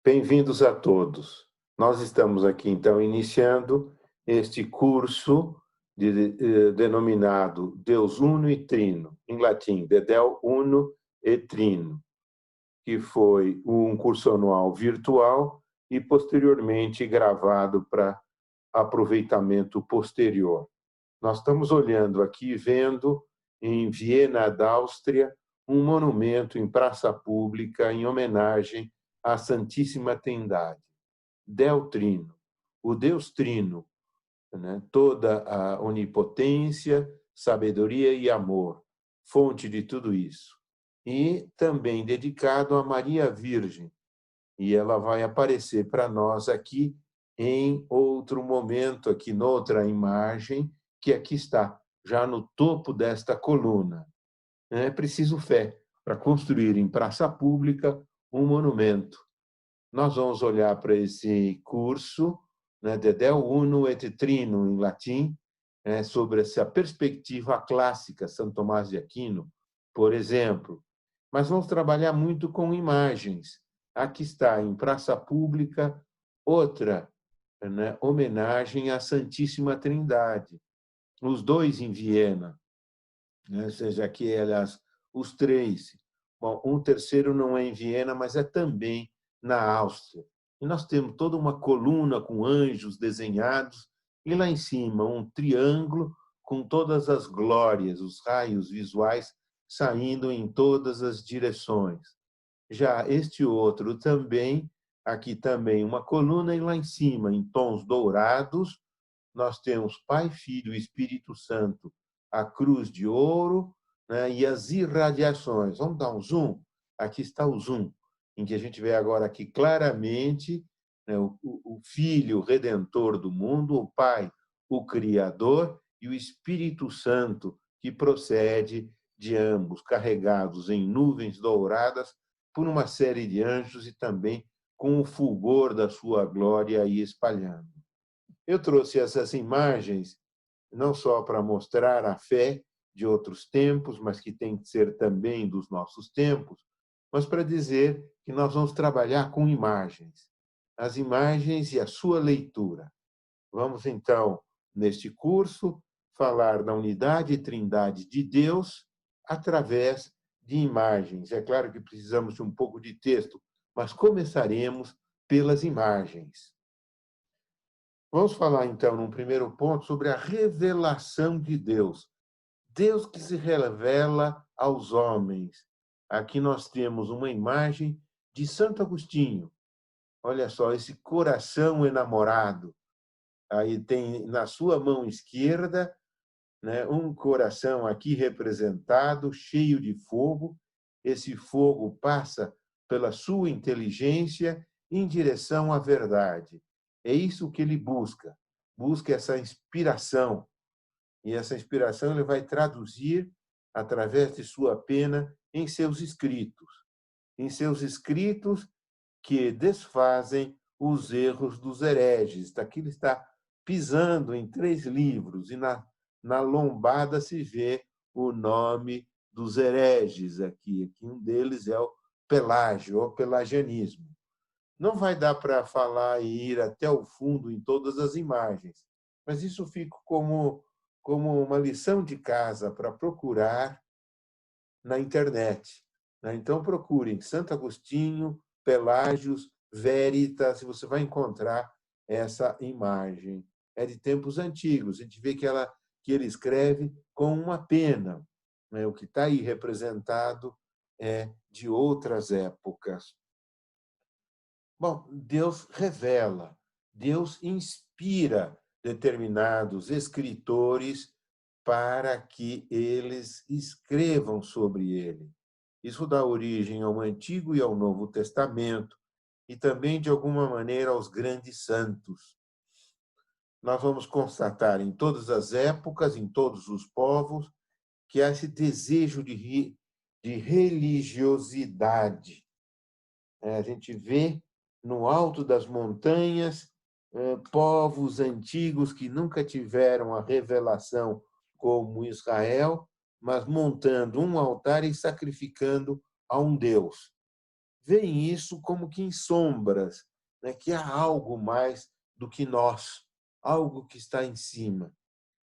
Bem-vindos a todos. Nós estamos aqui, então, iniciando este curso denominado Deus Uno e Trino, em latim, De Deo Uno e Trino, que foi um curso anual virtual e, posteriormente, gravado para aproveitamento posterior. Nós estamos olhando aqui, vendo, em Viena, da Áustria, um monumento em praça pública em homenagem à Santíssima Trindade, Deo Trino, o Deus Trino, né? Toda a onipotência, sabedoria e amor, fonte de tudo isso. E também dedicado a Maria Virgem, e ela vai aparecer para nós aqui em outro momento, aqui noutra imagem, que aqui está, já no topo desta coluna. É preciso fé para construir em praça pública um monumento. Nós vamos olhar para esse curso, né, De Deo Uno et Trino, em latim, sobre essa perspectiva clássica, São Tomás de Aquino, por exemplo. Mas vamos trabalhar muito com imagens. Aqui está, em praça pública, outra, né, homenagem à Santíssima Trindade. Os dois em Viena, né? Ou seja, aqui, aliás, os três. Bom, um terceiro não é em Viena, mas é também na Áustria. E nós temos toda uma coluna com anjos desenhados, e lá em cima um triângulo com todas as glórias, os raios visuais saindo em todas as direções. Já este outro também, aqui também uma coluna, e lá em cima, em tons dourados, nós temos Pai, Filho e Espírito Santo, a cruz de ouro, né, e as irradiações. Vamos dar um zoom? Aqui está o zoom, em que a gente vê agora aqui claramente, né, o Filho Redentor do mundo, o Pai, o Criador, e o Espírito Santo, que procede de ambos, carregados em nuvens douradas por uma série de anjos e também com o fulgor da sua glória aí espalhando. Eu trouxe essas imagens não só para mostrar a fé de outros tempos, mas que tem que ser também dos nossos tempos, mas para dizer que nós vamos trabalhar com imagens, as imagens e a sua leitura. Vamos, então, neste curso, falar da unidade e trindade de Deus através de imagens. É claro que precisamos de um pouco de texto, mas começaremos pelas imagens. Vamos falar, então, num primeiro ponto, sobre a revelação de Deus. Deus que se revela aos homens. Aqui nós temos uma imagem de Santo Agostinho. Olha só, esse coração enamorado. Aí tem na sua mão esquerda, né, um coração aqui representado, cheio de fogo. Esse fogo passa pela sua inteligência em direção à verdade. É isso que ele busca. Busca essa inspiração. E essa inspiração ele vai traduzir através de sua pena em seus escritos. Em seus escritos que desfazem os erros dos hereges. Aqui ele está pisando em 3 livros e na lombada se vê o nome dos hereges aqui. Um deles é o Pelágio, ou pelagianismo. Não vai dar para falar e ir até o fundo em todas as imagens, mas isso fica como uma lição de casa para procurar na internet. Então, procurem Santo Agostinho, Pelágios, Veritas, e você vai encontrar essa imagem. É de tempos antigos. A gente vê que ele escreve com uma pena. O que está aí representado é de outras épocas. Bom, Deus revela, Deus inspira determinados escritores para que eles escrevam sobre ele. Isso dá origem ao Antigo e ao Novo Testamento e também, de alguma maneira, aos grandes santos. Nós vamos constatar em todas as épocas, em todos os povos, que há esse desejo de religiosidade. A gente vê no alto das montanhas povos antigos que nunca tiveram a revelação como Israel, mas montando um altar e sacrificando a um Deus. veem isso como que em sombras, né? Que há algo mais do que nós, algo que está em cima.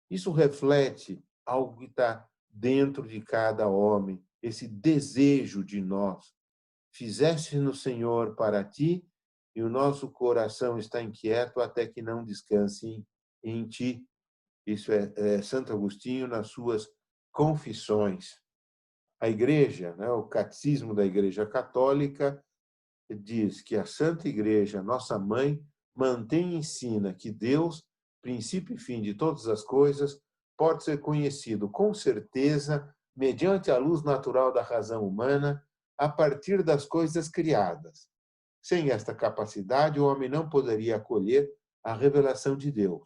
Isso reflete algo que está dentro de cada homem, esse desejo de nós. Fizeste no Senhor para ti, e o nosso coração está inquieto até que não descanse em ti. Isso é Santo Agostinho nas suas Confissões. A Igreja, né, o Catecismo da Igreja Católica, diz que a Santa Igreja, nossa mãe, mantém e ensina que Deus, princípio e fim de todas as coisas, pode ser conhecido com certeza mediante a luz natural da razão humana, a partir das coisas criadas. Sem esta capacidade, o homem não poderia acolher a revelação de Deus.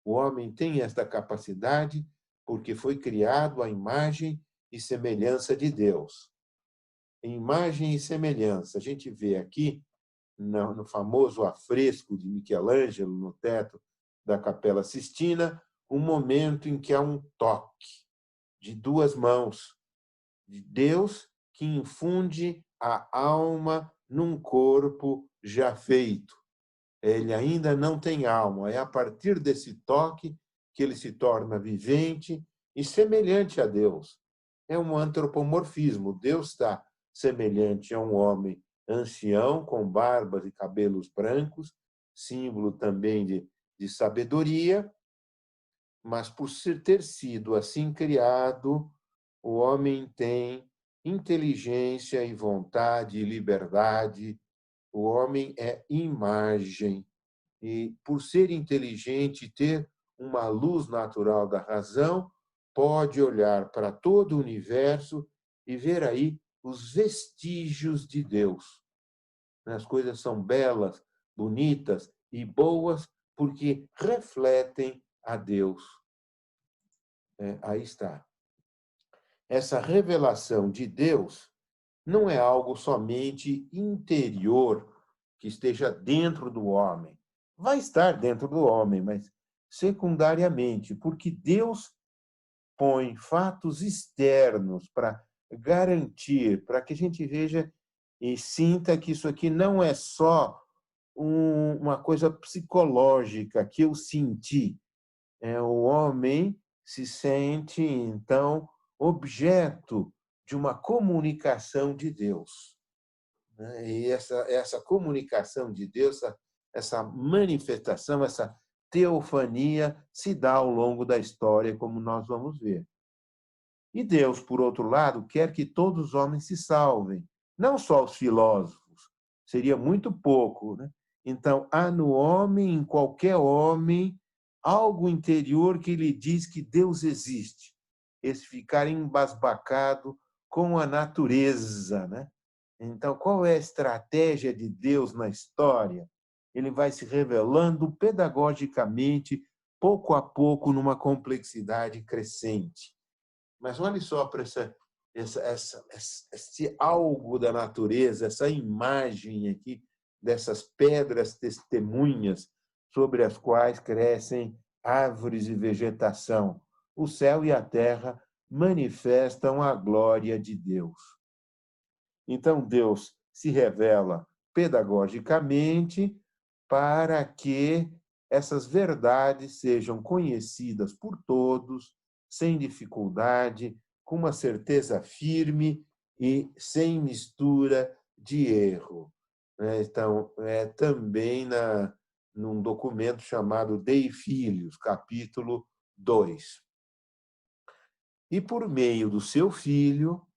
O homem tem esta capacidade porque foi criado à imagem e semelhança de Deus. Imagem e semelhança. A gente vê aqui, no famoso afresco de Michelangelo, no teto da Capela Sistina, um momento em que há um toque de duas mãos de Deus que infunde a alma num corpo já feito. Ele ainda não tem alma. É a partir desse toque que ele se torna vivente e semelhante a Deus. É um antropomorfismo. Deus está semelhante a um homem ancião, com barbas e cabelos brancos, símbolo também de sabedoria, mas por ter sido assim criado, o homem tem inteligência e vontade e liberdade. O homem é imagem. E, por ser inteligente e ter uma luz natural da razão, pode olhar para todo o universo e ver aí os vestígios de Deus. As coisas são belas, bonitas e boas porque refletem a Deus. Aí está. Essa revelação de Deus não é algo somente interior que esteja dentro do homem. Vai estar dentro do homem, mas secundariamente, porque Deus põe fatos externos para garantir, para que a gente veja e sinta que isso aqui não é só uma coisa psicológica que eu senti. O homem se sente, então, objeto de uma comunicação de Deus. E essa comunicação de Deus, essa manifestação, essa teofania se dá ao longo da história, como nós vamos ver. E Deus, por outro lado, quer que todos os homens se salvem, não só os filósofos, seria muito pouco, né? Então, há no homem, em qualquer homem, algo interior que lhe diz que Deus existe. Esse ficar embasbacado com a natureza, né? Então, qual é a estratégia de Deus na história? Ele vai se revelando pedagogicamente, pouco a pouco, numa complexidade crescente. Mas olhe só para esse algo da natureza, essa imagem aqui dessas pedras testemunhas sobre as quais crescem árvores e vegetação. O céu e a terra manifestam a glória de Deus. Então, Deus se revela pedagogicamente para que essas verdades sejam conhecidas por todos, sem dificuldade, com uma certeza firme e sem mistura de erro. Então, também num documento chamado Dei Filhos, capítulo 2. E por meio do seu Filho,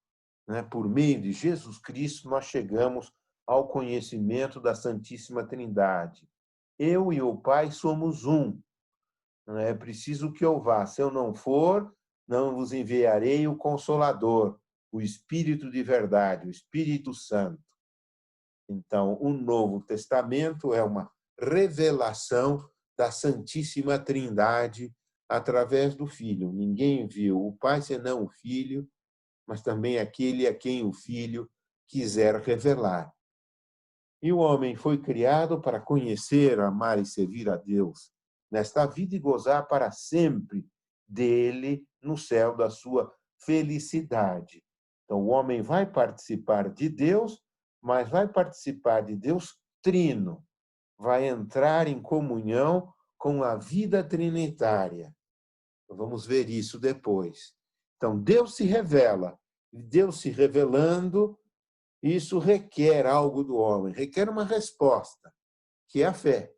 por meio de Jesus Cristo, nós chegamos ao conhecimento da Santíssima Trindade. Eu e o Pai somos um. Não é preciso que eu vá. Se eu não for, não vos enviarei o Consolador, o Espírito de verdade, o Espírito Santo. Então, o Novo Testamento é uma revelação da Santíssima Trindade através do Filho. Ninguém viu o Pai senão o Filho, mas também aquele a quem o Filho quiser revelar. E o homem foi criado para conhecer, amar e servir a Deus nesta vida e gozar para sempre dele no céu da sua felicidade. Então, o homem vai participar de Deus, mas vai participar de Deus trino, vai entrar em comunhão com a vida trinitária. Vamos ver isso depois. Então, Deus se revela. Deus se revelando, isso requer algo do homem, requer uma resposta, que é a fé.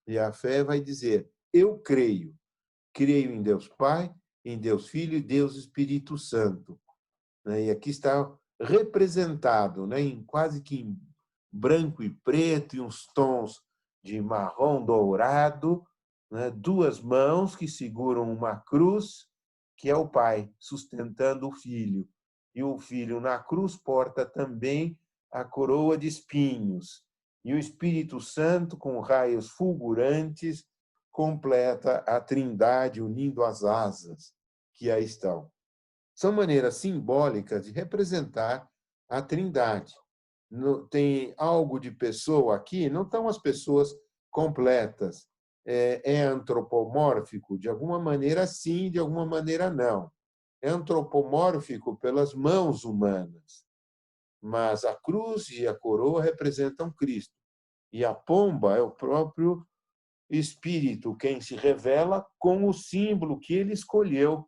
E a fé vai dizer: eu creio. Creio em Deus Pai, em Deus Filho e Deus Espírito Santo. E aqui está representado, em quase que em branco e preto e uns tons de marrom dourado, duas mãos que seguram uma cruz, que é o Pai sustentando o Filho. E o Filho na cruz porta também a coroa de espinhos. E o Espírito Santo, com raios fulgurantes, completa a Trindade, unindo as asas que aí estão. São maneiras simbólicas de representar a Trindade. Tem algo de pessoa aqui, não estão as pessoas completas. É antropomórfico? De alguma maneira, sim, de alguma maneira, não. É antropomórfico pelas mãos humanas, mas a cruz e a coroa representam Cristo. E a pomba é o próprio Espírito, quem se revela com o símbolo que ele escolheu,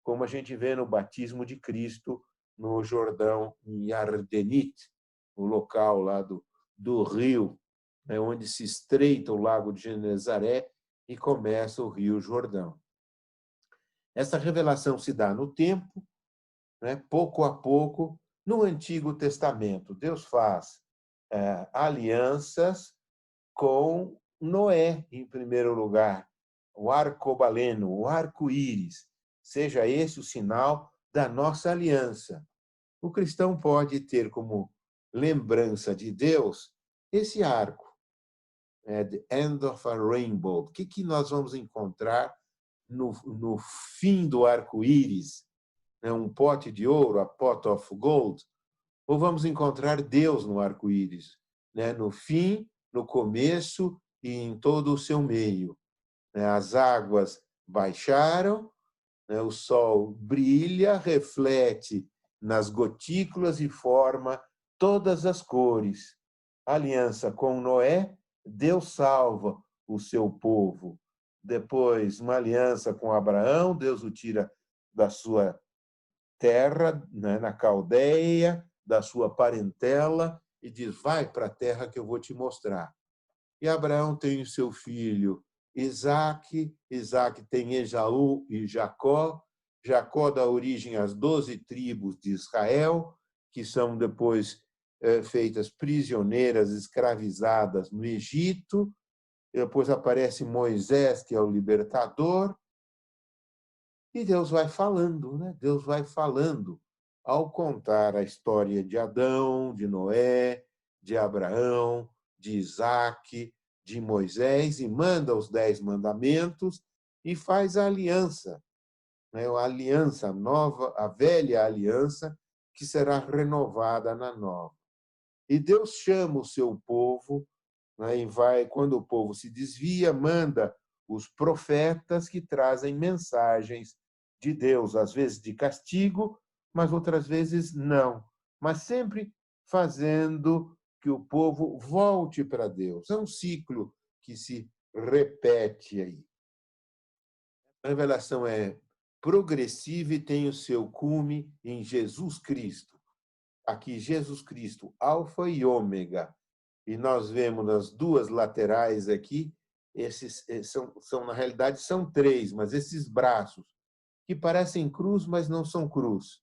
como a gente vê no batismo de Cristo no Jordão, em Ardenit, o local lá do rio, onde se estreita o lago de Genezaré e começa o rio Jordão. Essa revelação se dá no tempo, pouco a pouco. No Antigo Testamento, Deus faz alianças com Noé, em primeiro lugar, o arcobaleno, o arco-íris, seja esse o sinal da nossa aliança. O cristão pode ter como lembrança de Deus esse arco, the end of a rainbow. O que nós vamos encontrar no fim do arco-íris? Um pote de ouro, a pot of gold? Ou vamos encontrar Deus no arco-íris, no fim, no começo e em todo o seu meio? As águas baixaram, o sol brilha, reflete nas gotículas e forma todas as cores. Aliança com Noé, Deus salva o seu povo. Depois, uma aliança com Abraão, Deus o tira da sua terra, na Caldeia, da sua parentela, e diz: vai para a terra que eu vou te mostrar. E Abraão tem o seu filho Isaque, Isaque tem Esaú e Jacó, Jacó dá origem às 12 tribos de Israel, que são depois feitas prisioneiras, escravizadas no Egito. Depois aparece Moisés, que é o libertador, e Deus vai falando, Deus vai falando ao contar a história de Adão, de Noé, de Abraão, de Isaque, de Moisés, e manda os 10 mandamentos e faz a aliança, a aliança nova, a velha aliança, que será renovada na nova. E Deus chama o seu povo, e vai, quando o povo se desvia, manda os profetas que trazem mensagens de Deus, às vezes de castigo, mas outras vezes não. Mas sempre fazendo que o povo volte para Deus. É um ciclo que se repete aí. A revelação é progressiva e tem o seu cume em Jesus Cristo. Aqui, Jesus Cristo, alfa e ômega. E nós vemos nas duas laterais aqui, esses na realidade, são 3, mas esses braços, que parecem cruz, mas não são cruz.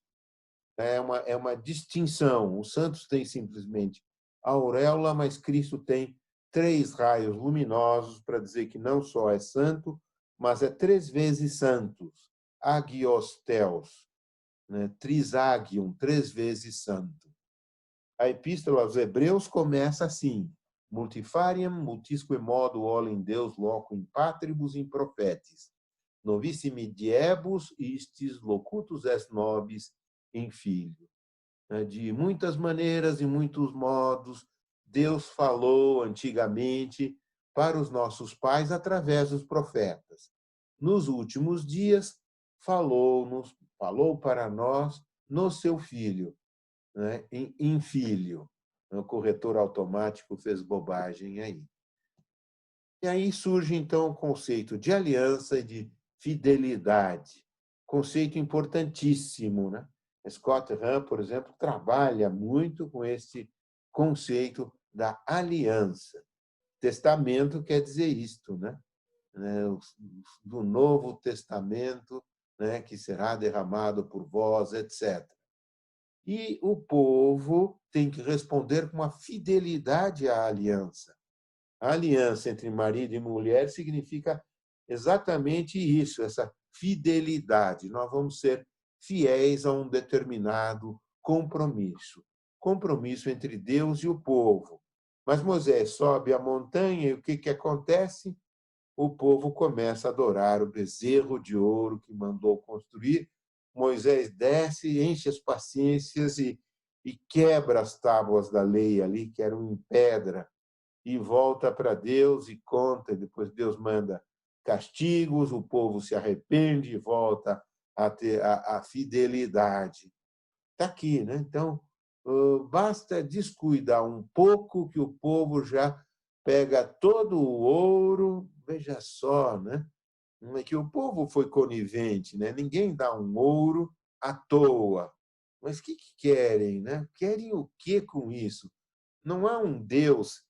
É uma distinção. Os santos têm simplesmente a auréola, mas Cristo tem 3 raios luminosos para dizer que não só é santo, mas é 3 vezes santos. Agios Theos, trisagium, 3 vezes santo. A Epístola aos Hebreus começa assim: multifariam, multisque modo olem Deus loco in patribus in profetis, novissimi diebus istis locutus est nobis in filho. De muitas maneiras e muitos modos, Deus falou antigamente para os nossos pais através dos profetas. Nos últimos dias, falou para nós no seu Filho, em filho. O corretor automático fez bobagem aí. E aí surge, então, o conceito de aliança e de fidelidade. Conceito importantíssimo, né? Scott Hahn, por exemplo, trabalha muito com esse conceito da aliança. Testamento quer dizer isto, né? Do Novo Testamento, né, que será derramado por vós, etc. E o povo tem que responder com uma fidelidade à aliança. A aliança entre marido e mulher significa exatamente isso, essa fidelidade. Nós vamos ser fiéis a um determinado compromisso. Compromisso entre Deus e o povo. Mas Moisés sobe a montanha e o que acontece? O povo começa a adorar o bezerro de ouro que mandou construir. Moisés desce, enche as paciências e quebra as tábuas da lei ali, que eram em pedra, e volta para Deus e conta. Depois Deus manda castigos, o povo se arrepende e volta a ter a fidelidade. Está aqui, né? Então, basta descuidar um pouco que o povo já pega todo o ouro. Veja só, né? Não é que o povo foi conivente, né? Ninguém dá um ouro à toa. Mas o que querem, né? Querem o que com isso? Não há um Deus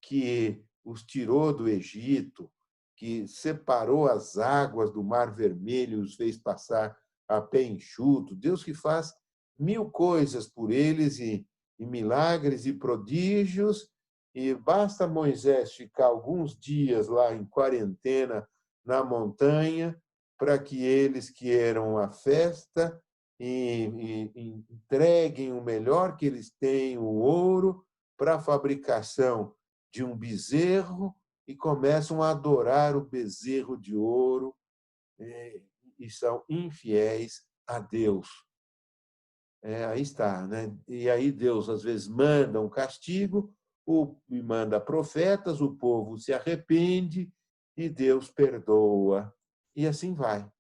que os tirou do Egito, que separou as águas do Mar Vermelho e os fez passar a pé enxuto. Deus que faz mil coisas por eles e milagres e prodígios, e basta Moisés ficar alguns dias lá em quarentena na montanha para que eles queiram a festa e entreguem o melhor que eles têm, o ouro, para a fabricação de um bezerro e começam a adorar o bezerro de ouro e são infiéis a Deus. Aí está, né? E aí Deus às vezes manda um castigo, e manda profetas, o povo se arrepende e Deus perdoa. E assim vai.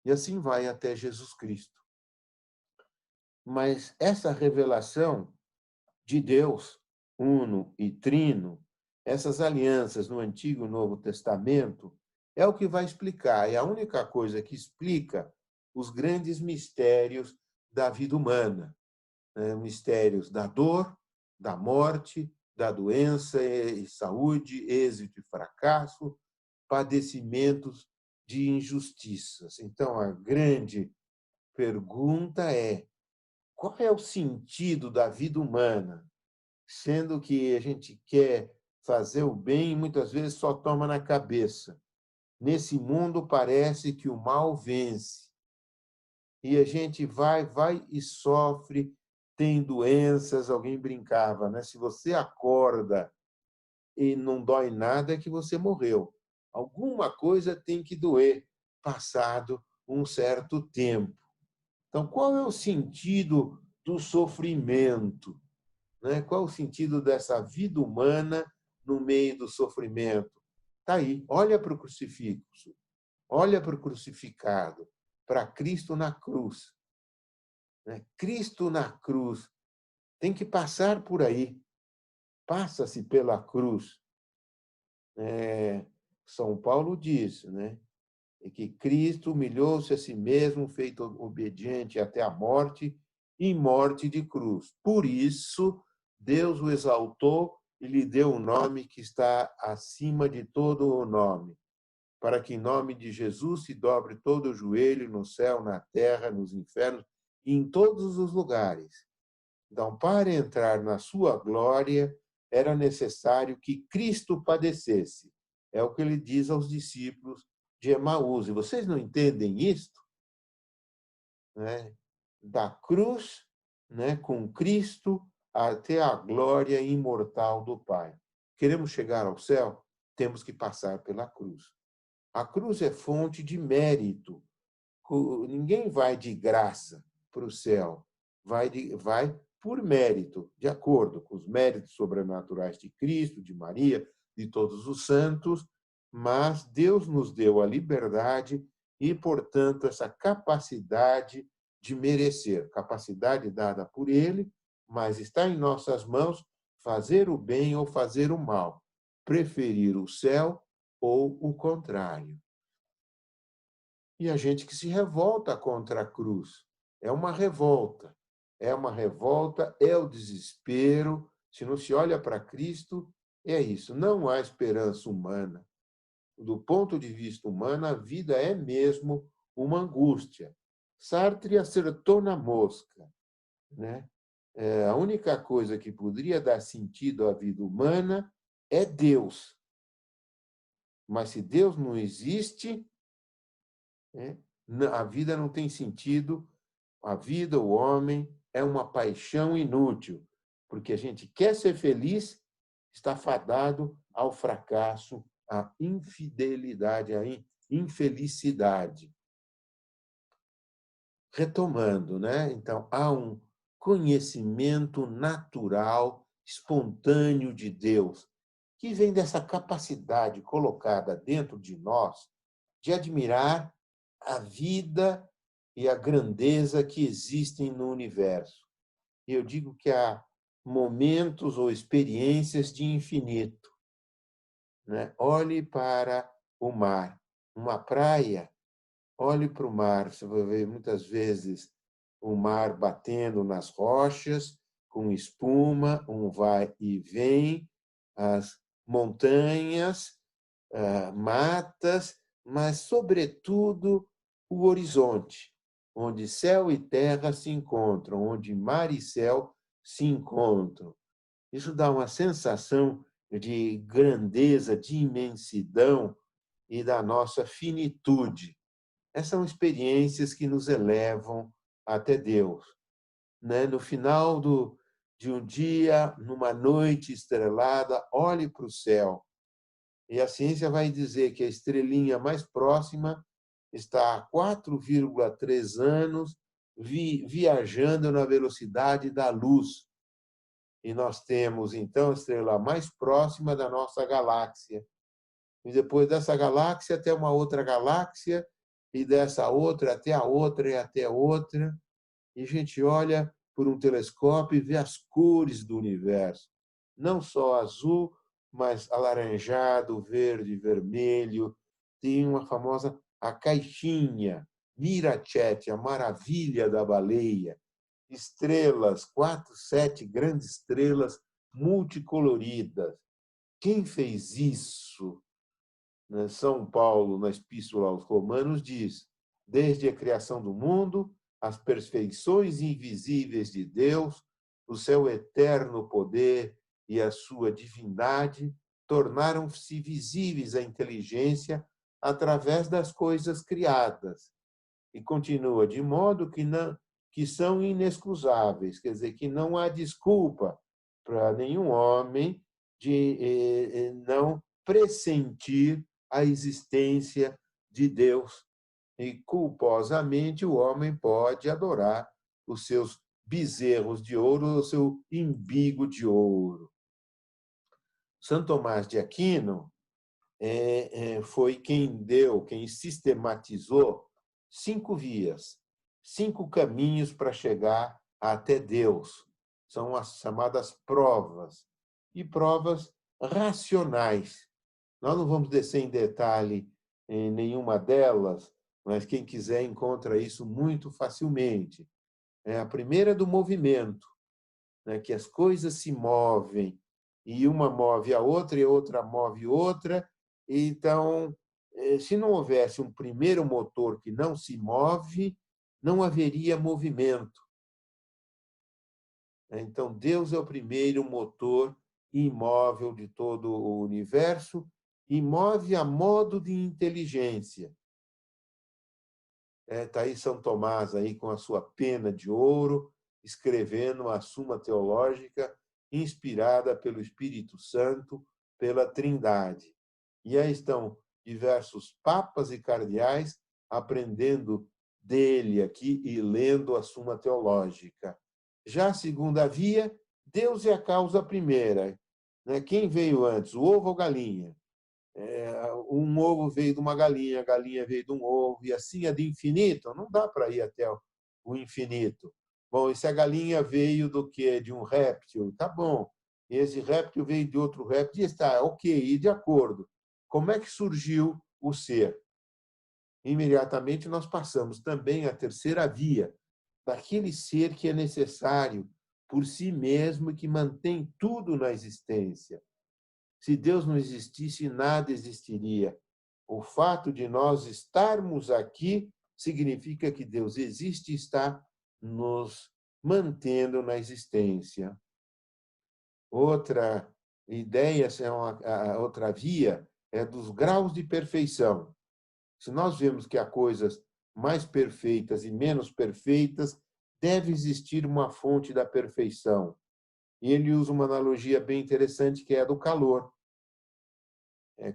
E assim vai até Jesus Cristo. Mas essa revelação de Deus, uno e trino, essas alianças no Antigo e Novo Testamento, é o que vai explicar, é a única coisa que explica os grandes mistérios da vida humana, né? Mistérios da dor, da morte, da doença e saúde, êxito e fracasso, padecimentos de injustiças. Então, a grande pergunta é: qual é o sentido da vida humana? Sendo que a gente quer fazer o bem e muitas vezes só toma na cabeça. Nesse mundo parece que o mal vence. E a gente vai e sofre, tem doenças. Alguém brincava, né? Se você acorda e não dói nada, é que você morreu. Alguma coisa tem que doer, passado um certo tempo. Então, qual é o sentido do sofrimento? Né? Qual o sentido dessa vida humana no meio do sofrimento? Está aí, olha para o crucifixo, olha para o crucificado, para Cristo na cruz. Né? Cristo na cruz tem que passar por aí, passa-se pela cruz. São Paulo diz, né? Que Cristo humilhou-se a si mesmo, feito obediente até a morte, e morte de cruz. Por isso, Deus o exaltou e lhe deu um nome que está acima de todo o nome, para que em nome de Jesus se dobre todo o joelho no céu, na terra, nos infernos e em todos os lugares. Então, para entrar na sua glória, era necessário que Cristo padecesse. É o que ele diz aos discípulos de Emaús. E vocês não entendem isto? Né? Da cruz, né, com Cristo, até a glória imortal do Pai. Queremos chegar ao céu? Temos que passar pela cruz. A cruz é fonte de mérito. Ninguém vai de graça para o céu. Vai por mérito, de acordo com os méritos sobrenaturais de Cristo, de Maria, de todos os santos, mas Deus nos deu a liberdade e, portanto, essa capacidade de merecer, capacidade dada por Ele, mas está em nossas mãos fazer o bem ou fazer o mal, preferir o céu ou o contrário. E a gente que se revolta contra a cruz. É uma revolta. É uma revolta, é o desespero. Se não se olha para Cristo, é isso. Não há esperança humana. Do ponto de vista humano, a vida é mesmo uma angústia. Sartre acertou na mosca, né? A única coisa que poderia dar sentido à vida humana é Deus. Mas se Deus não existe, né, a vida não tem sentido. A vida, o homem, é uma paixão inútil, porque a gente quer ser feliz, está fadado ao fracasso, à infidelidade, à infelicidade. Retomando, né? Então, há um conhecimento natural, espontâneo de Deus, que vem dessa capacidade colocada dentro de nós de admirar a vida e a grandeza que existem no universo. E eu digo que há momentos ou experiências de infinito, né? Olhe para o mar, uma praia, olhe para o mar, você vai ver muitas vezes o mar batendo nas rochas, com espuma, um vai e vem, as montanhas, matas, mas, sobretudo, o horizonte, onde céu e terra se encontram, onde mar e céu se encontram. Isso dá uma sensação de grandeza, de imensidão e da nossa finitude. Essas são experiências que nos elevam até Deus. Né? No final de um dia, numa noite estrelada, olhe para o céu. E a ciência vai dizer que a estrelinha mais próxima está a 4,3 anos viajando na velocidade da luz. E nós temos, então, a estrela mais próxima da nossa galáxia. E depois dessa galáxia até uma outra galáxia, e dessa outra até a outra e até a outra. E a gente olha por um telescópio e vê as cores do universo. Não só azul, mas alaranjado, verde, vermelho. Tem uma famosa a caixinha, Miracete, a maravilha da baleia. Estrelas, 4, 7 grandes estrelas multicoloridas. Quem fez isso? São Paulo, na Epístola aos Romanos, diz: desde a criação do mundo, as perfeições invisíveis de Deus, o seu eterno poder e a sua divindade tornaram-se visíveis à inteligência através das coisas criadas. E continua, de modo que são inexcusáveis, quer dizer, que não há desculpa para nenhum homem de não pressentir a existência de Deus. E culposamente o homem pode adorar os seus bezerros de ouro, o seu imbigo de ouro. São Tomás de Aquino foi quem sistematizou 5 vias, 5 caminhos para chegar até Deus. São as chamadas provas, e provas racionais. Nós não vamos descer em detalhe em nenhuma delas, mas quem quiser encontra isso muito facilmente. A primeira é do movimento, né, que as coisas se movem, e uma move a outra, e a outra move outra. Então, se não houvesse um primeiro motor que não se move, não haveria movimento. Então, Deus é o primeiro motor imóvel de todo o universo, e move a modo de inteligência. Está aí São Tomás aí com a sua pena de ouro, escrevendo a Suma Teológica, inspirada pelo Espírito Santo, pela Trindade. E aí estão diversos papas e cardeais aprendendo dele aqui e lendo a Suma Teológica. Já a segunda via, Deus é a causa primeira. Quem veio antes, o ovo ou galinha? Um ovo veio de uma galinha, a galinha veio de um ovo, e assim é de infinito. Não dá para ir até o infinito. Bom, e se a galinha veio do quê? De um réptil? Tá bom. E esse réptil veio de outro réptil e está ok, e de acordo. Como é que surgiu o ser? Imediatamente nós passamos também à terceira via, daquele ser que é necessário por si mesmo e que mantém tudo na existência. Se Deus não existisse, nada existiria. O fato de nós estarmos aqui significa que Deus existe e está nos mantendo na existência. Outra ideia, outra via, é dos graus de perfeição. Se nós vemos que há coisas mais perfeitas e menos perfeitas, deve existir uma fonte da perfeição. E ele usa uma analogia bem interessante, que é a do calor,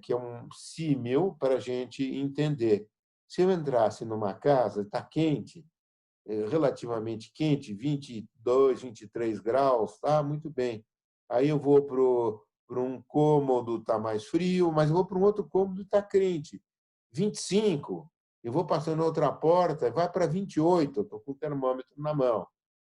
que é um símil para a gente entender. Se eu entrasse numa casa, está quente, relativamente quente, 22, 23 graus, está muito bem. Aí eu vou para um cômodo, está mais frio, mas eu vou para um outro cômodo, está quente, 25. Eu vou passando outra porta, vai para 28, estou com o termômetro na mão.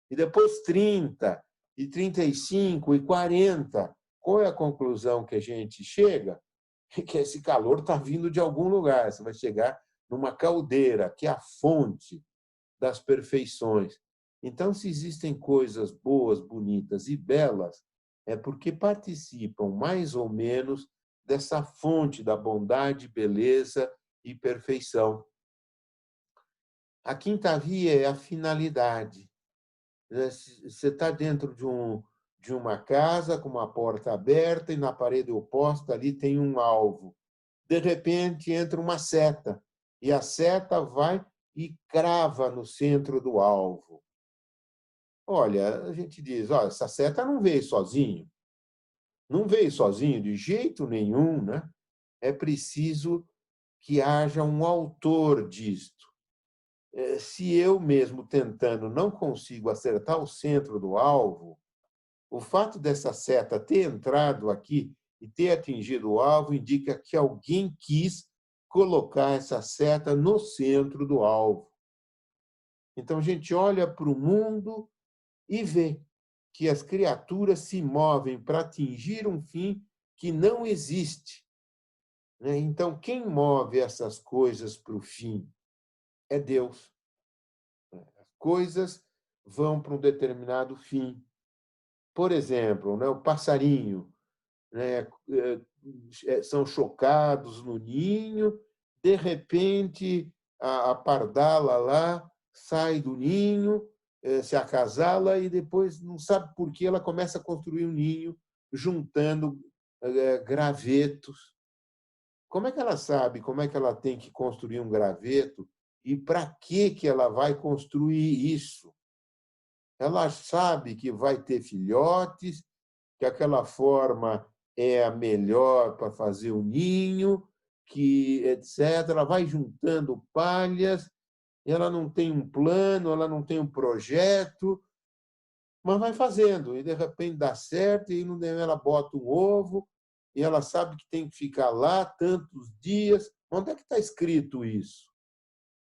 E depois 30, e 35, e 40. Qual é a conclusão que a gente chega? Que esse calor está vindo de algum lugar. Você vai chegar numa caldeira, que é a fonte das perfeições. Então, se existem coisas boas, bonitas e belas, é porque participam mais ou menos dessa fonte da bondade, beleza e perfeição. A quinta via é a finalidade. Você está dentro de uma casa com uma porta aberta e na parede oposta ali tem um alvo. De repente entra uma seta e a seta vai e crava no centro do alvo. Olha, a gente diz, olha, essa seta não veio sozinho. Não veio sozinho de jeito nenhum, né? É preciso que haja um autor disto. Se eu mesmo tentando não consigo acertar o centro do alvo, o fato dessa seta ter entrado aqui e ter atingido o alvo indica que alguém quis colocar essa seta no centro do alvo. Então a gente olha para o mundo e vê que as criaturas se movem para atingir um fim que não existe. Então, quem move essas coisas para o fim é Deus. As coisas vão para um determinado fim. Por exemplo, o passarinho, são chocados no ninho, de repente a pardala lá sai do ninho, se acasala e depois não sabe por que ela começa a construir um ninho juntando gravetos. Como é que ela sabe como é que ela tem que construir um graveto e para que ela vai construir isso? Ela sabe que vai ter filhotes, que aquela forma é a melhor para fazer o ninho, que etc. Ela vai juntando palhas, ela não tem um plano, ela não tem um projeto, mas vai fazendo, e de repente dá certo, e ela bota um ovo, e ela sabe que tem que ficar lá tantos dias. Onde é que está escrito isso?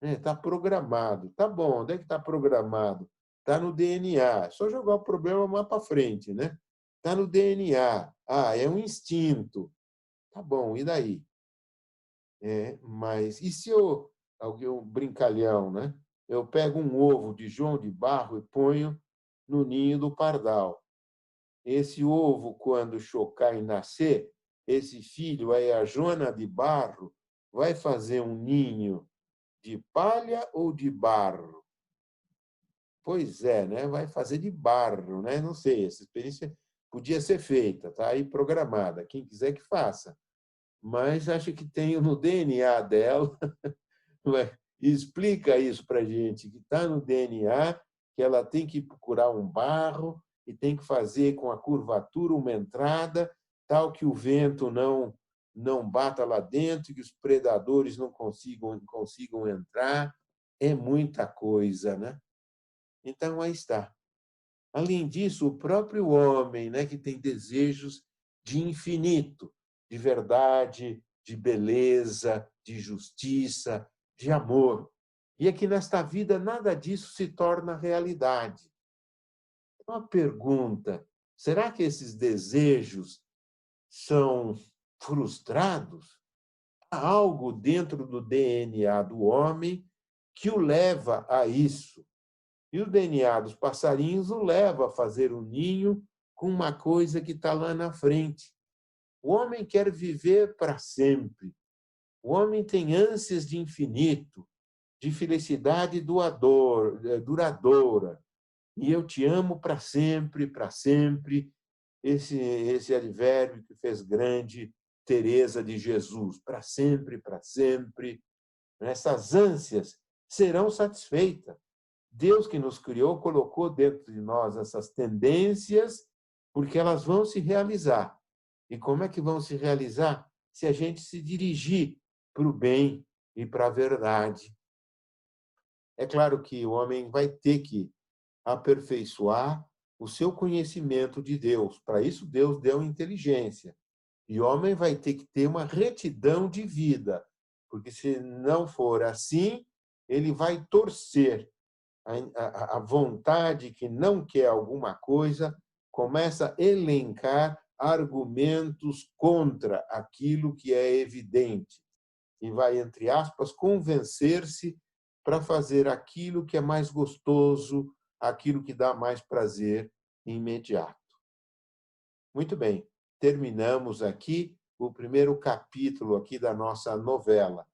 Está programado. Tá bom, onde é que está programado? Está no DNA. É só jogar o problema mais para frente, né? Está no DNA. Ah, é um instinto. Tá bom, e daí? Mas e se alguém, um brincalhão, né? Eu pego um ovo de João de Barro e ponho no ninho do pardal. Esse ovo, quando chocar e nascer, esse filho, aí a Joana de Barro, vai fazer um ninho de palha ou de barro? Pois é, né? Vai fazer de barro, né? Não sei, essa experiência podia ser feita, tá aí programada. Quem quiser que faça. Mas acho que tem no DNA dela, e explica isso para a gente, que está no DNA, que ela tem que procurar um barro e tem que fazer com a curvatura uma entrada, tal que o vento não bata lá dentro, que os predadores não consigam entrar. É muita coisa, né? Então, aí está. Além disso, o próprio homem, né, que tem desejos de infinito, de verdade, de beleza, de justiça, de amor. E é que nesta vida nada disso se torna realidade. Uma pergunta: Será que esses desejos são frustrados? Há algo dentro do DNA do homem que o leva a isso. E o DNA dos passarinhos o leva a fazer um ninho com uma coisa que está lá na frente. O homem quer viver para sempre. O homem tem ânsias de infinito, de felicidade duradoura. E eu te amo para sempre, para sempre. Esse advérbio que fez grande Teresa de Jesus, para sempre, para sempre. Essas ânsias serão satisfeitas. Deus que nos criou colocou dentro de nós essas tendências, porque elas vão se realizar. E como é que vão se realizar? Se a gente se dirigir para o bem e para a verdade. É claro que o homem vai ter que aperfeiçoar o seu conhecimento de Deus. Para isso, Deus deu inteligência. E o homem vai ter que ter uma retidão de vida, porque se não for assim, ele vai torcer a vontade que não quer alguma coisa, começa a elencar argumentos contra aquilo que é evidente e vai, entre aspas, convencer-se para fazer aquilo que é mais gostoso, aquilo que dá mais prazer imediato. Muito bem, terminamos aqui o primeiro capítulo aqui da nossa novela.